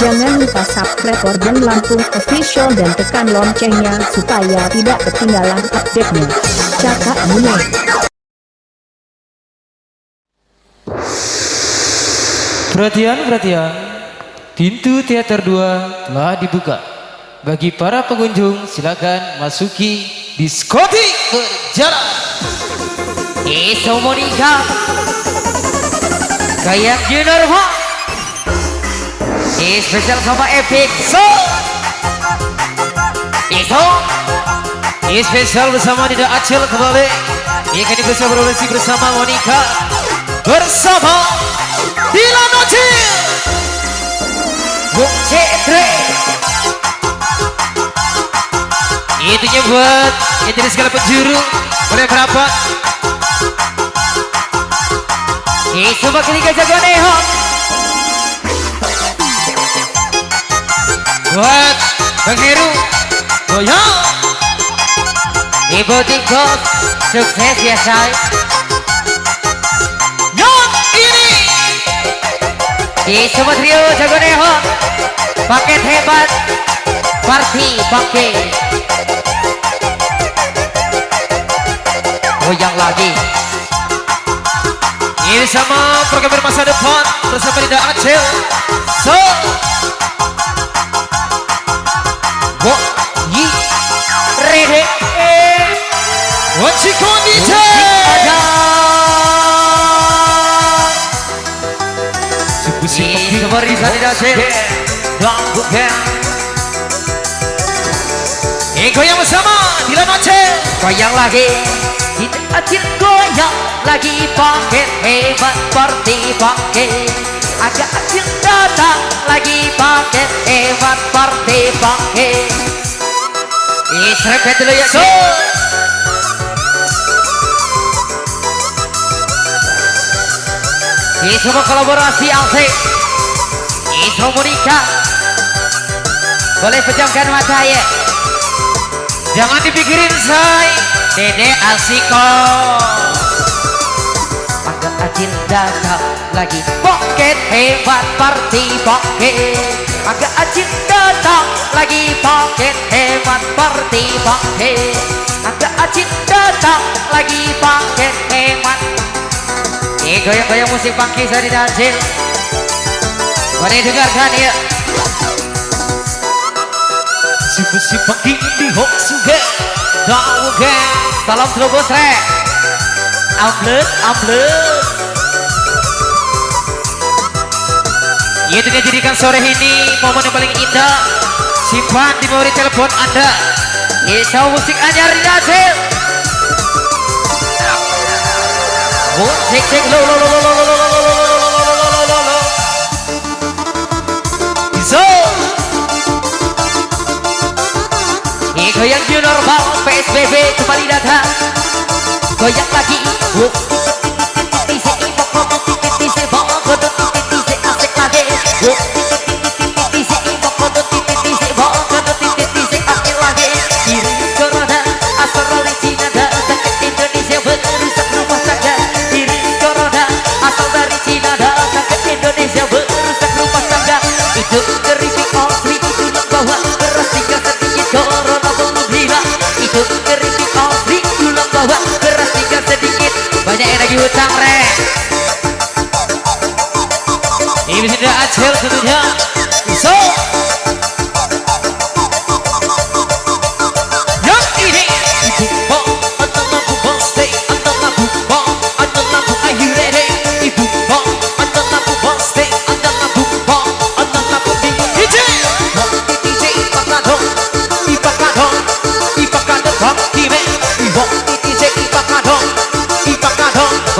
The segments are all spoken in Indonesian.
Jangan lupa subscribe Organ Lampung Official dan tekan loncengnya supaya tidak ketinggalan update-nya. Cakak Mune. Perhatian, pintu teater 2 telah dibuka. Bagi para pengunjung silakan masuki diskotik berjalan. Eso Monica kayak junior Pak. Spesial sama Epic So. Eso Spesial bersama Nida Acil kembali. Ini kini bisa berolesi bersama Monica, bersama Dilan Acil, Buk Cetre. itunya buat yang dari segala penjuru. Boleh berapa? Eso bakal jagoan Ehon. Buat Bang Heru goyang. Ibu TikTok sukses ya say. Yang ini Sobat Rio jagoan Ehon. Paket hebat party paket. Goyang lagi. ini sama program masa depan bersama Nida Acil. So Bo Yi Rede Wanci kondisi Si barisan tidak sih. goyang bersama Dilan Acil. Goyang lagi. Kita acil goyang lagi paket hebat party paket. Agak acil datang lagi paket hebat party paket. Serempet dulu ya. So Semua kolaborasi asik. Itu Monica. Boleh pejamkan mata ya. jangan dipikirin say. Dede Asiko. Agak acil datang lagi paket hebat party paket. Agak acil datang lagi paket hebat party paket. Agak acil datang lagi paket hebat. Goyang-goyang musik funky saya tidak acil. Mari dengarkan ya. Si pagi di hok suge Tahu ke dalam terobos rek. Ambles. itu dia jadikan sore ini momen yang paling indah. Simpan di memori telepon Anda. Bisa musik anyar di hasil. Cek lo. Bisa Goyang new normal PSBB kembali datang. Goyang lagi. Banyak yang lagi hutang rek. ini bisa Nida Acil tentunya. So yang ini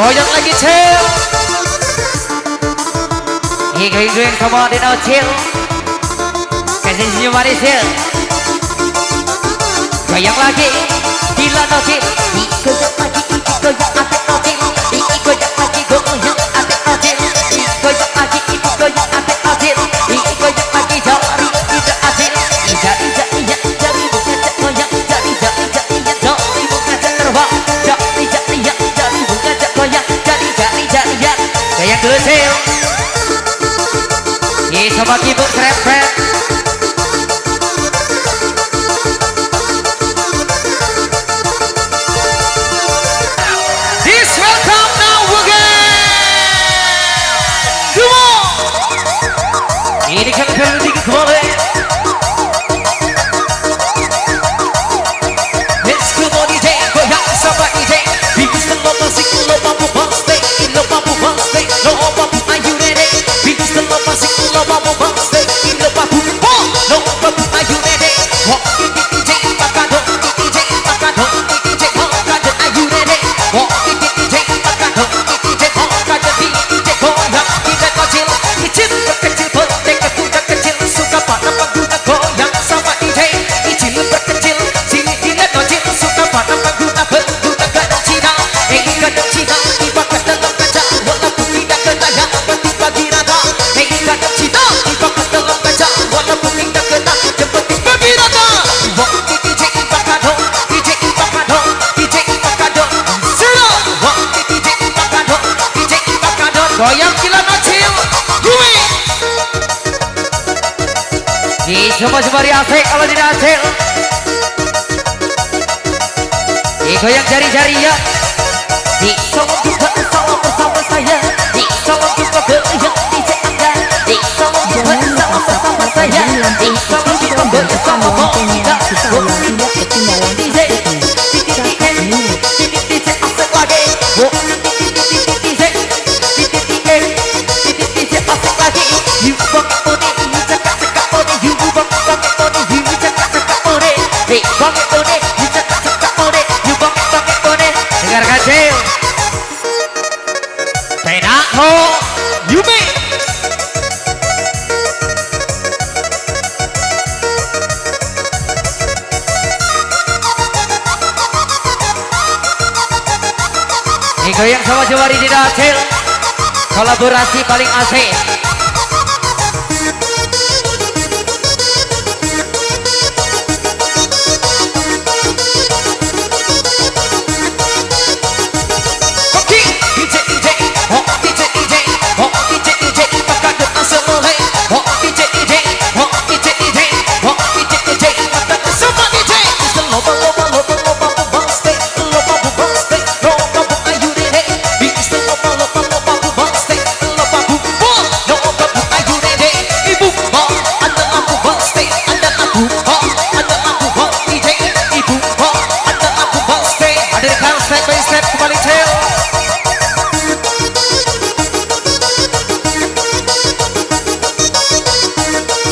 goyang lagi cel. Goyang sama Dino Cil. Kasih senyum manis Cil. Goyang lagi. Dilan Cil. Goyang lagi. Goyang ate Cil. Goyang lagi. Goyang ate Cil. Goyang lagi. Goyang ate Cil. Goyang lagi jari tidak Acil. Jari bukan cak goyang. Jari bukan cak terbang. Jari bukan cak goyang. Jari. Goyang dulu Cil. Sama kibuk serempet. semua jemari asik kalau tidak asik. Goyang jari-jari ya. Di Solo juga sama bersama saya. Di Solo juga goyang DJ Angga. Di Solo juga sama bersama saya. Di Solo juga goyang sama Monica. Supaya tidak ketinggalan DJ DJ asik lagi. DJ asik lagi. You bang oni, you cakap-cakap oni. You bang oni, you cakap-cakap oni. Di bang oni, you cakap-cakap oni. You bang oni. Dengar kecil. Penak ho, Yumi. Goyang sama Jawari di hasil kolaborasi paling asik.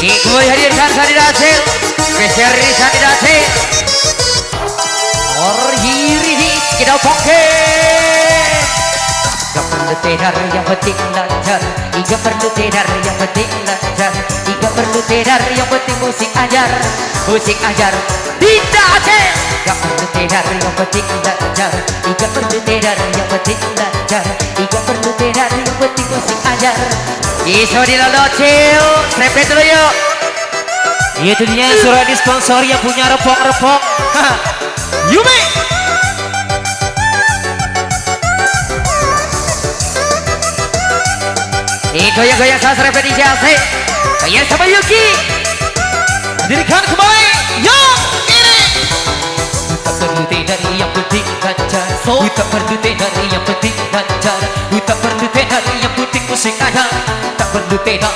Ikuti hadirkan Sandi Hasil, spesial dari Sandi Hasil. Orhiri kita pakai. Gak perlu tenar yang penting lancar. Iga perlu tenar yang penting lancar. Iga perlu tenar yang penting musik ajar. Musik ajar tidak Aceh. Gak perlu tenar yang penting lancar. Iga perlu tenar yang penting lancar. Iga perlu tenar yang penting musik ajar. Iso di lalu cil, strepet dulu yuk. Itu dia surat disponsor yang punya repok-repok. Yumi. Goyang-goyang sama strepet di jase. Goyang sama Yuki. Hadirkan kembali yang ini. Tak perlu tenar yang penting lancar. Tak perlu tenar yang penting lancar. Tak perlu tenar yang penting musik ajar. Tak perlu tenar.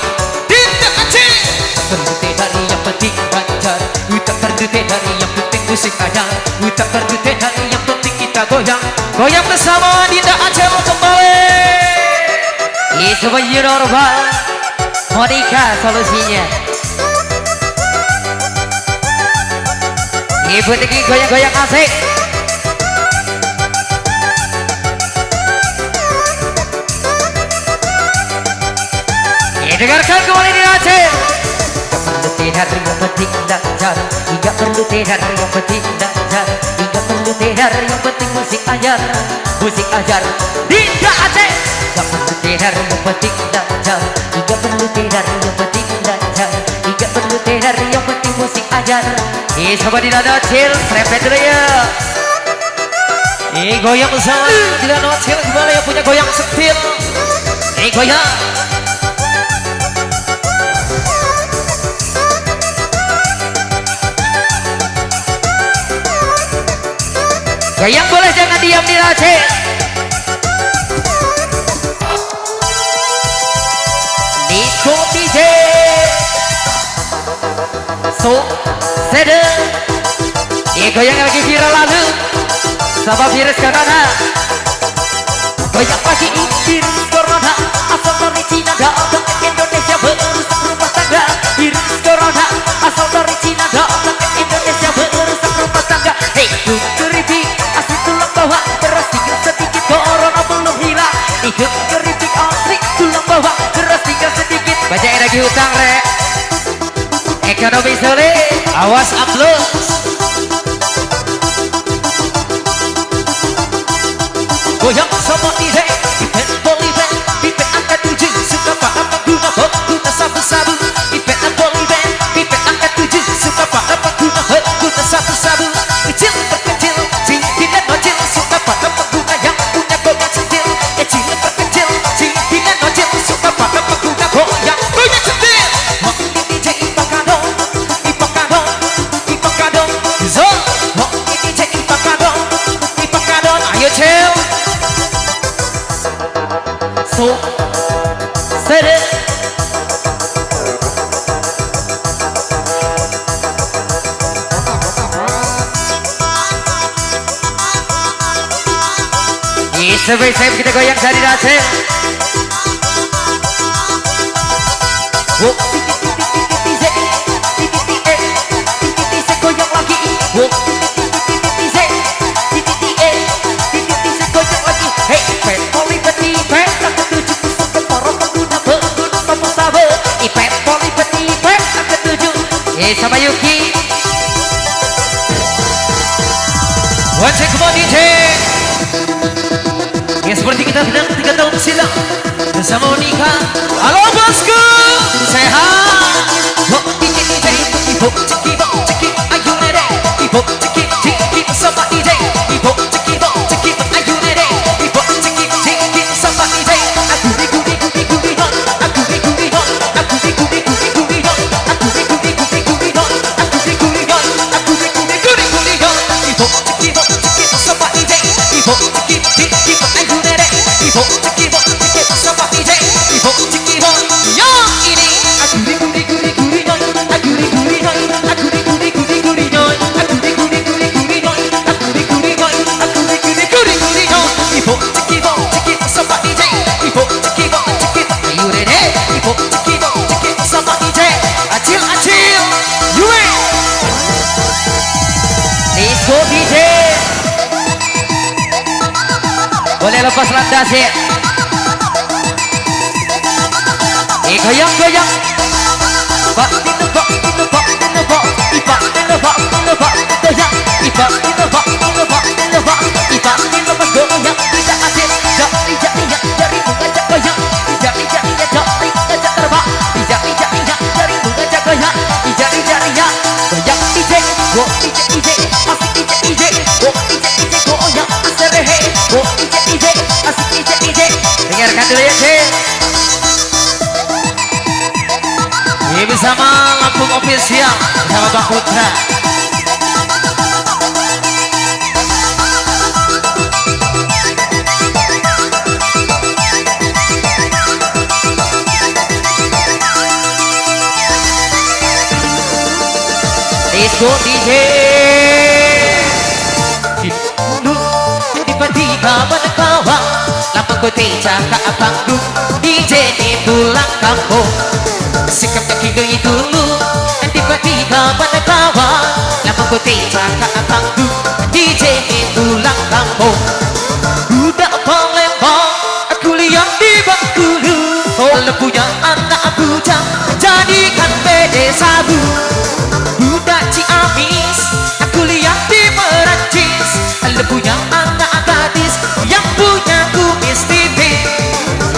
Tidak Aceh. Tak perlu tenar yang penting lancar. Tak perlu tenar yang penting musik ajar. Tak perlu tenar yang penting kita goyang. Goyang bersama Dinda Aceh kembali. Itu baju normal. Monica solusinya. Ibu tinggi goyang-goyang asik. Dengarkan kembali di Aceh. Gak perlu tenar yang penting lancar. Gak perlu tenar yang penting lancar. Gak perlu tenar yang penting musik ajar. Musik ajar Dinda Aceh. Gak perlu tenar yang penting lancar. Gak perlu tenar yang penting lancar. Gak perlu tenar yang penting musik ajar. Coba di dada Aceh, repet dulu ya. Goyang bersama Dinda Aceh kembali yang punya goyang setil. Goyang. Goyang boleh jangan diam di Aceh. Niko DJ So Sede. Goyang lagi viral lalu sama virus corona. Goyang lagi virus corona. Asal dari Cina datang ke Indonesia merusak rumah tangga. Virus corona asal dari Cina datang ke Indonesia merusak rumah tangga. Hey, keripik asli tulang bawah keras sedikit corona belum hilang. Ikut keripik asli tulang bawah keras sedikit. Baca lagi hutang re. Ekonomi sulit. Awas upload. Goyang sama DJ Ipet Poliben. Ipet angkat 7 suka pada pengguna pengguna sabu-sabu. Ipet Poliben. Ipet angkat 7 suka pada pengguna pengguna sabu-sabu. Kecil terkecil, cincin dan nocil suka pada pengguna yang punya goyang setil. Kecil terkecil, cincin dan nocil suka pada pengguna goyang setil. Mau di DJ Bakano, Step kita goyang dari Aceh. Goyang lagi. Hey, poli peti, pet, aku tujuh sampai para pengguna kamu sabar. Ipet poli peti, pet, aku tujuh. Sama Yuki. One check, come on DJ. Ya seperti kita bilang 3 tahun silam bersama Monica. Halo bosku, sehat. Ibu ceki, ayu nere. Ibu ceki sama DJ. Ibu ceki, ayu nere. Ibu ceki sama DJ. Aku di hot. Aku di hot. Aku di hot. Aku di hot. Ibu ceki sama DJ. Ibu ceki ayu nere. Ibu ceki sama DJ. Ibu ceki yo ini. Aku di hot. Disco DJ. Boleh lepas landas ya. Goyang. Pak dinebak, ipak dinebak, goyang. Ipak dinebak, goyang. Tidak asik, jari mengajak goyang. Jari ngajak terbang. Jari mengajak goyang. Jari goyang DJ, go DJ, asik DJ, go DJ, goyang aserehe, go DJ, asik DJ. Dengarkan dulu ya sih. Ini bersama Lampung Official bersama Bang Putra. Disco DJ. Tiba-tiba menekawa Lampung Putih cakap panggung DJ ini pulang kampung. Sikapnya kiri dulu tiba-tiba menekawa Lampung Putih cakap panggung DJ ini pulang kampung. Budak Palembang aku lihat di Bengkulu. Kalau punya anak bujang jadikan pede sabu. Budak Ciamis aku lihat di Perancis. Kalau punya anak gadis yang punya kumis tipis.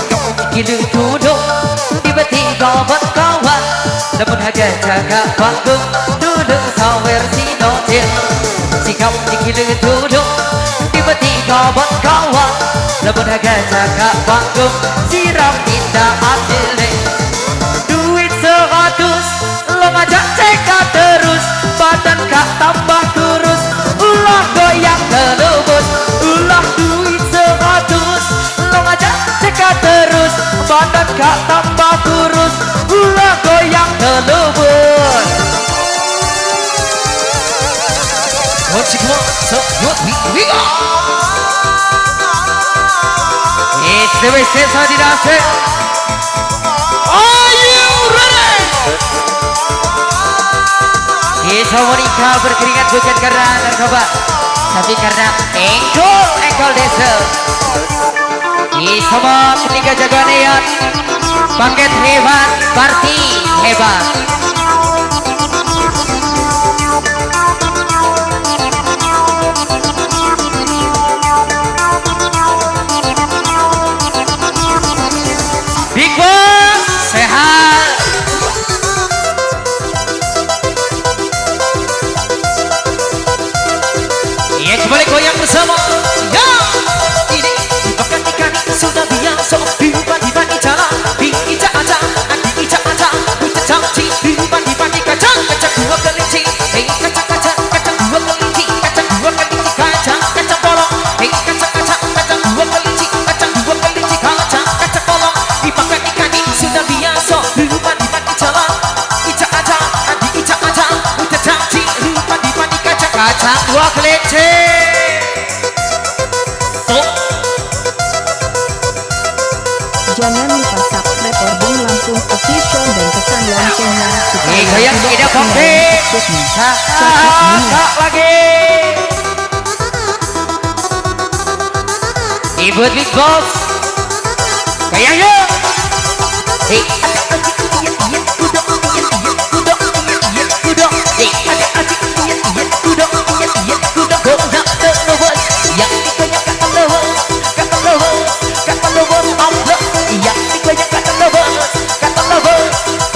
Kamu gila duduk tiba-tiba berkawan. Namun harga jaga panggung duduk sawer sinodil. Si kamu gila duduk tiba-tiba berkawan. Namun harga jaga panggung siram tidak adil. Duit 100 lo ngajak cekak terus. Badan kak tambah kurus. Ulah goyang terlubus. Ulah duit 100 lo ngajak cekak terus. Badan kak tambah kurus. Ulah goyang terlubus. What you want? So what we go. It's the way says how did I say? Are you ready? Kisah Monica berkeringat bukan karena narkoba, tapi karena engkol desa. Kisah Monica jaga niat, paket hebat, party hebat. Big Boss sehat. Iya kembali goyang bersama. Ya Ini bahkan ikan sudah biasa. Tiba-tiba di jalan diijak aja, diijak aja. Buta janji tiba-tiba di kacang dua kelinci. Hei kacang dua kelinci. Kacang dua kelinci kacang bolong. Hei kacang dua kelinci. Kacang dua kelinci kacang bolong. Dimakan ikan ini sudah biasa. Tiba-tiba di jalan ijak aja, diijak aja. Buta janji tiba-tiba di kacang dua kelinci. Jangan lupa subscribe Ordeng Lampung Official dan tekan loncengnya supaya Goyang tidak tidak ketinggalan Poki. update-nya. Cakap Mia. Tak lagi. Ibu Big Boss. Goyang yuk. Hey,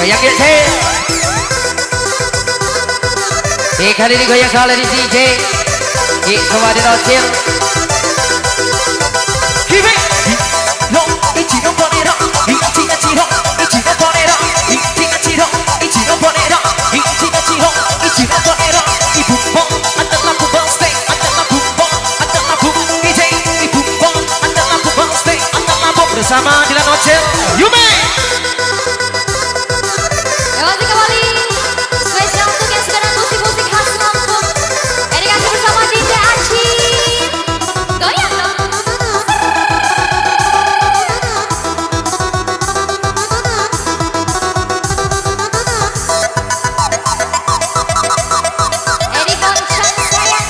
Goyang yuk sih. Kali ini goyang soal di DJ. Semua di Rocil. Kimi. No, ichi no ponero. Ichi no chiro. Ichi no ponero. Ichi no chiro. Ichi no ponero. Ichi no chiro. Ichi no ponero. Ibu bom, adalah bu stay. Adalah bu bom, adalah bu DJ. Ibu bom, adalah bu stay. Adalah bu bersama di Rocil. Yume. Masih kembali spesial untuk yang suka dengan musik-musik khas Lampung. Ini kasih bersama DJ Acin. Goyang dong. Ini goncang sayang.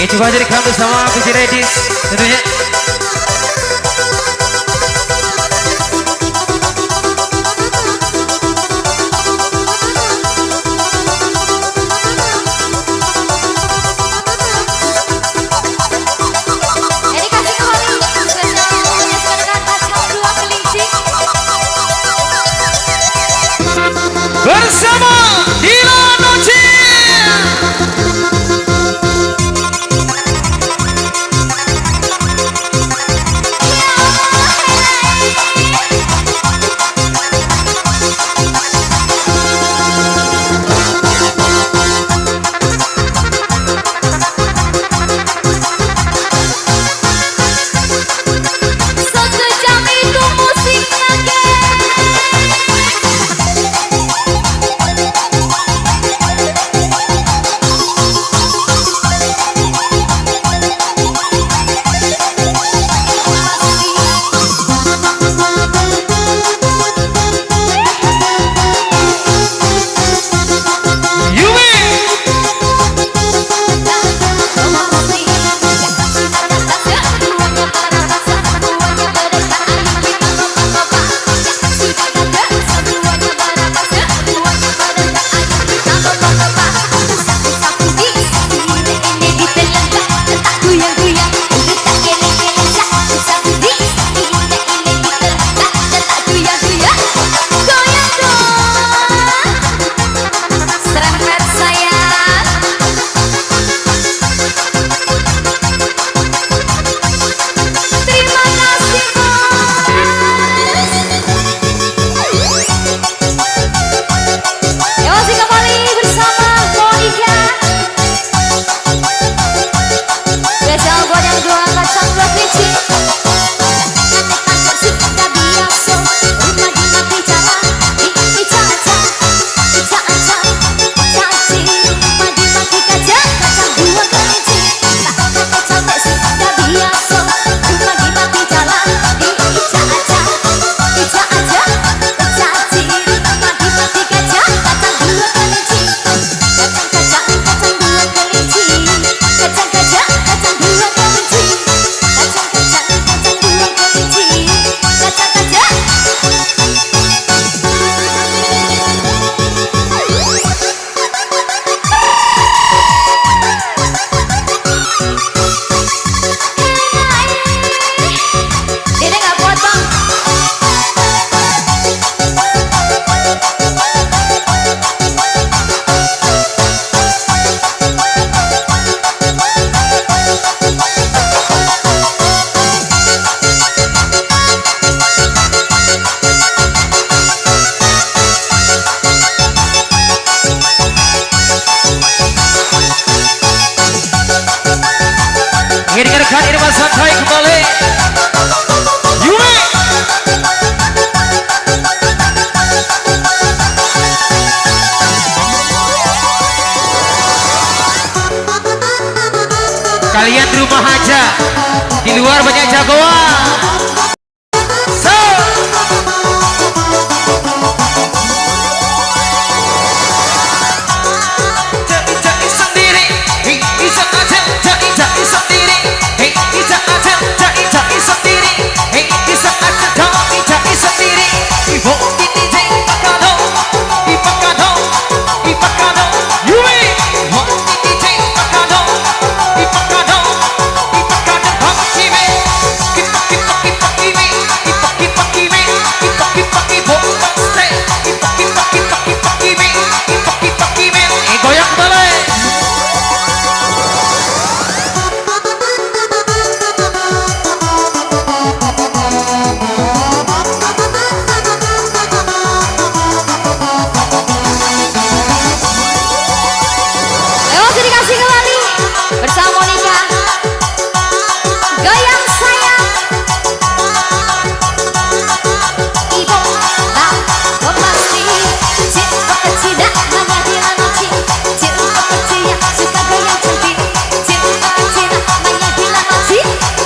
Coba direkam bersama Puji Redis tentunya. Ini kasih kembali spesial untuk yang suka dengan kacang dua kelinci. Bersama Dila Noci. Sekejam itu musiknya, Yumi. Selamat sayang. Terima kasih, Bos. Ya, masih kembali bersama Monica. Spesial buat yang dua kacang dua kelinci. Sudah biasa, rumah di mati jalan. Ica-aca, ica-aca, caci. Rumah di mati kacang, kacang dua kelinci. Sampai sudah biasa, rumah di mati jalan. Ica-aca, ica-aca, caci. Rumah di mati kacang, kacang dua kelinci. Kacang-kacang, kacang dua kelinci. Kacang-kacang, kacang dua kelinci. Kacang-kacang, kacang dua kelinci. Kacang-kacang. Dede nggak kuat, Bang. Ini rekan ini Mas Santai kembali. Yumi. Kalian di rumah aja, di luar banyak jagoan. So. Jadi sendiri, bisa aja jadi sendiri. Bisa aja jadi sendiri. Bisa aja jadi sendiri. Ibu ini jadi pakano, ipakano, ipakano. Yui, ibu ini jadi pakano, ipakano, ipakano. Pakime, kipak kipak kipak kimi, kipak kipak kimi, kipak kipak ibu pasti, kipak kipak kipak kipak kimi, kipak kipak kimi. Goyang kembali. Masih dikasih kembali bersama Monica. Goyang sayang. Ibu tak pasti cinta kecil dah banyak dilanoci. Cinta kecil yang suka goyang cantik. Cinta kecil banyak dilanoci.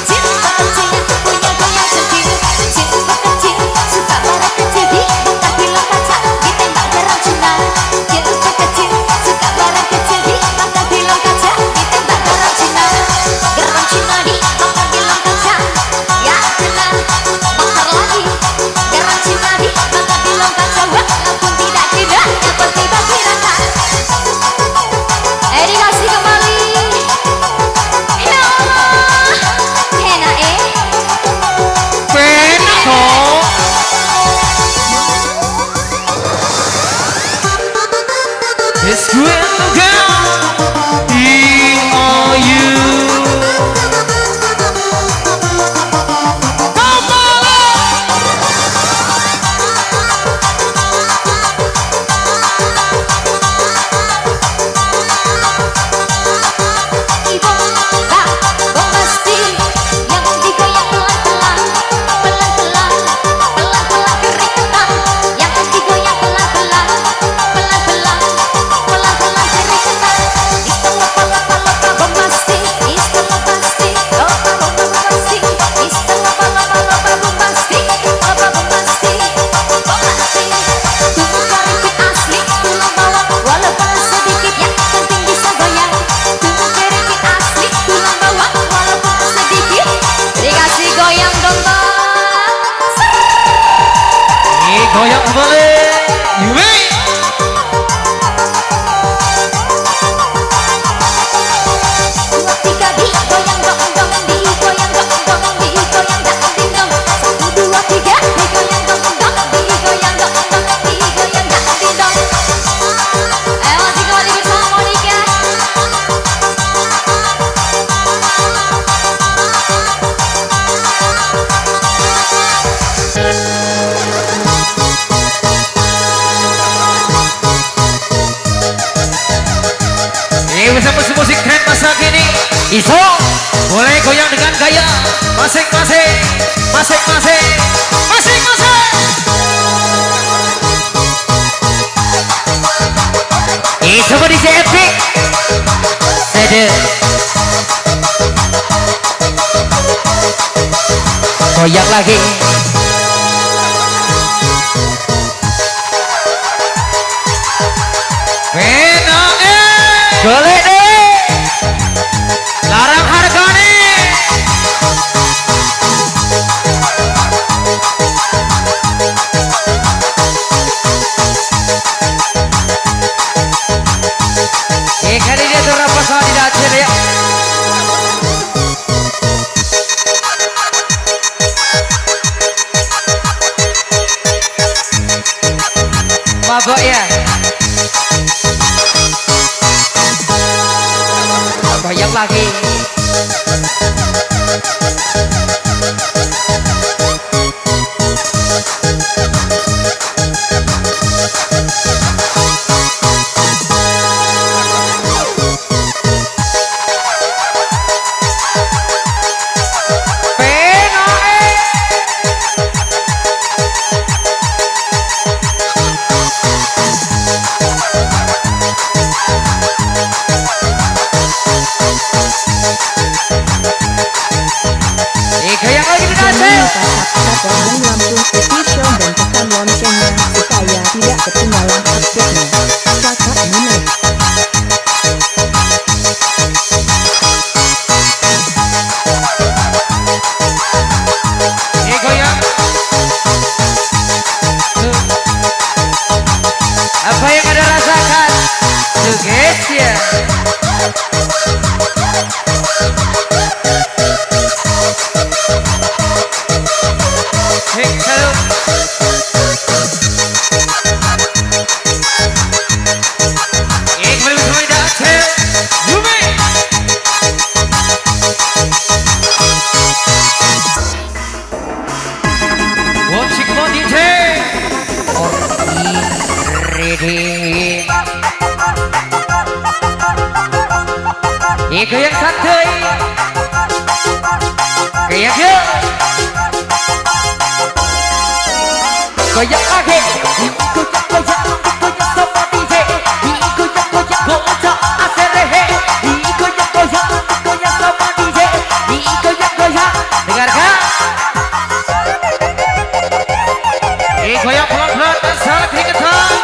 Cinta kecil yang punya goyang cantik. Cinta kecil suka barang kecil di buka film kaca ditembak keracunan. Cinta kecil suka barang kecil di buka film kaca ditembak keracunan. Keracunan di buka film kaca ya benar bakar lagi. Keracunan di buka film kaca walaupun tidak dapat tiba-tiba. Dikasih kembali. Ya Allah, enak Penak dong. It's good to go. E-O-U. Ibu tak pasti yang digoyang pelan-pelan, pelan-pelan, pelan-pelan keringetan. Yang digoyang pelan-pelan, pelan-pelan, pelan-pelan keringetan. Istilah pala-pala bombastik, istilah pasti, pala bombastik, istilah pala-pala bombastik, pala bombastik, bombastik. Tunggu keripik asli, tulang bawang, walaupun sedikit yang penting bisa goyang. Tunggu keripik asli, tulang bawang, walaupun sedikit dikasih goyang dong bang. Goyang kembali. Yui. Dua tiga digoyang dong dong, digoyang dong dong, digoyang dong ding dong. Satu dua tiga digoyang dong dong, digoyang dong dong, digoyang dong ding dong. Masih kembali bersama Monica. Ini bersama musik keren masa kini. Iso boleh goyang dengan gaya masing-masing, masing-masing, masing-masing. Iso DJ Epic. Sede. Goyang lagi. Enak Boleh deh. Larang harga nih. Kali dia tuh rapas sama tidak aceh ya. Mabok ya. Goyang lagi. goyang santai. Goyang yuk. Goyang lagi. Goyang sama DJ. Goyang gocak aserehe. Goyang sama DJ. Goyang. Dengarkan. Goyang pelan-pelan dan salah keringetan.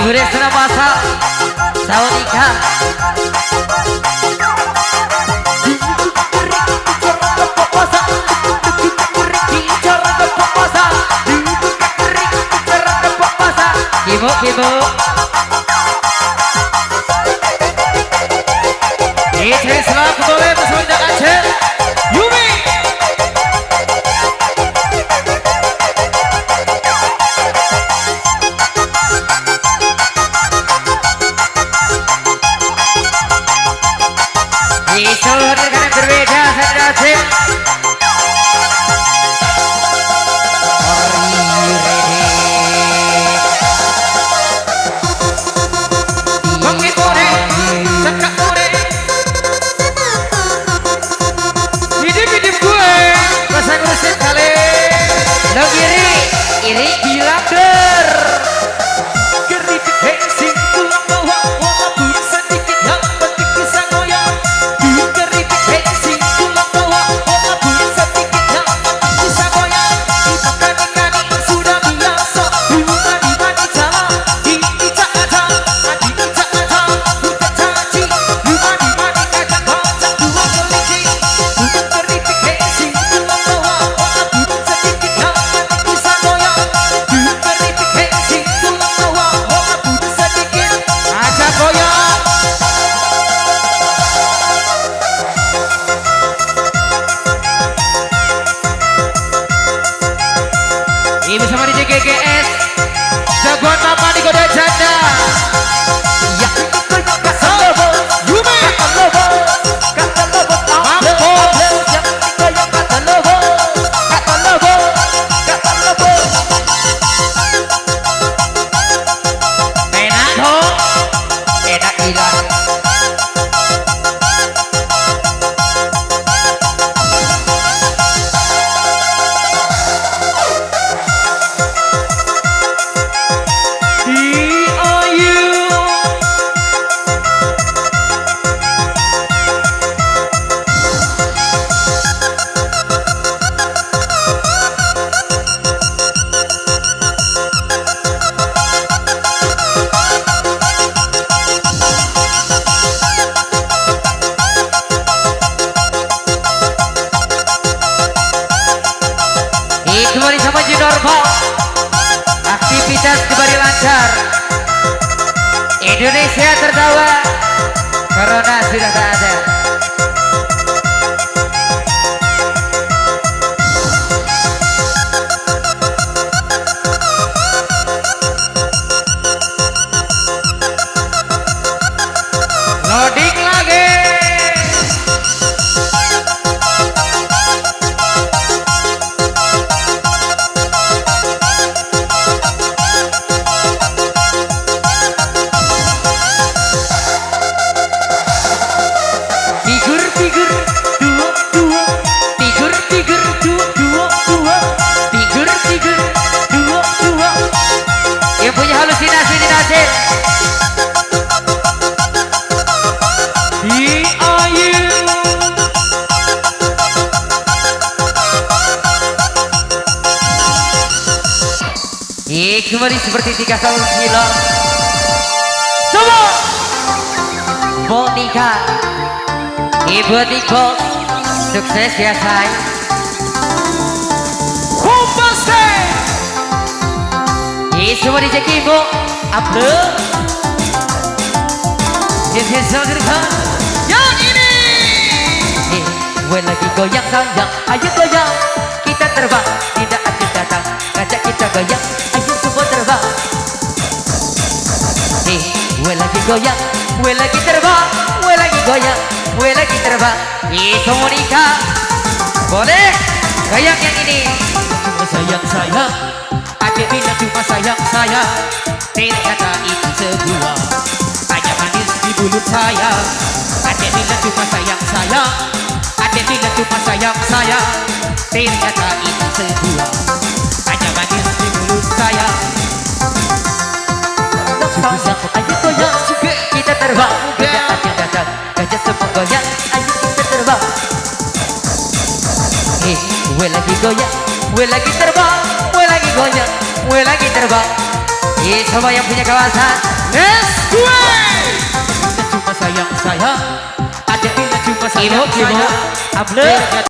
Beresna masa Saudika Ibu Ini selaku boleh bersama Aceh Yumi Seluruh rekan yang berbeda saya Aceh Bangkit more, cakap more Hidup gue masa ngurusin kali Lo iri bilang der Gerik hensing tulang bawah walaupun sedikit yang penting bisa ngoyang Gerik hensing tulang bawah walaupun sedikit yang penting bisa ngoyang Kita kani-kani sudah biasa Bunga di mani jalan Ini tak ada Adi tak ada Bukan caci Bunga di mani kacang bacang dua kelinci Gerik hensing tulang bawah walaupun sedikit yang penting bisa ngoyang Gerik hensing tulang bawah walaupun sedikit aja goyang Ini bersama DJ GGS Jagoan mama di Goda Janda Ya kata lobo Yumi Kata lobo Mampo Yang digoyang kata lobo Enak dong Enak gila Kembali sama normal Aktivitas kembali lancar Indonesia tertawa Corona sudah tak ada Loading lagi Yang punya halusinasi di Nasir kembali seperti 3 tahun silam Coba Monica Ibu Niko Sukses ya say Kumpase semua di Jeki Ibu Upload Yang ini gue lagi goyang sayang Ayo goyang Kita terbang Tidak akan datang Ngajak kita goyang, ayo semua terbang. Gue lagi goyang, gue lagi terbang, gue lagi goyang, gue lagi terbang. Semua nikah, boleh goyang yang ini. Cuma sayang saya, adik bilang cuma sayang saya. Ternyata itu sebuah hanya manis di mulut saya. Adik bilang cuma sayang saya, adik bilang cuma sayang saya. Ternyata itu sebuah hanya manis di mulut saya. Ayo goyang, kita terbang. Gajah aja datang, gajah semua goyang, ayo kita terbang. Gue lagi goyang, gue lagi terbang, gue lagi goyang, gue lagi terbang. Semua yang punya kawasan, let's go. Cuma sayang saya, adik bilang cuma sayang Ibu, saya. Able.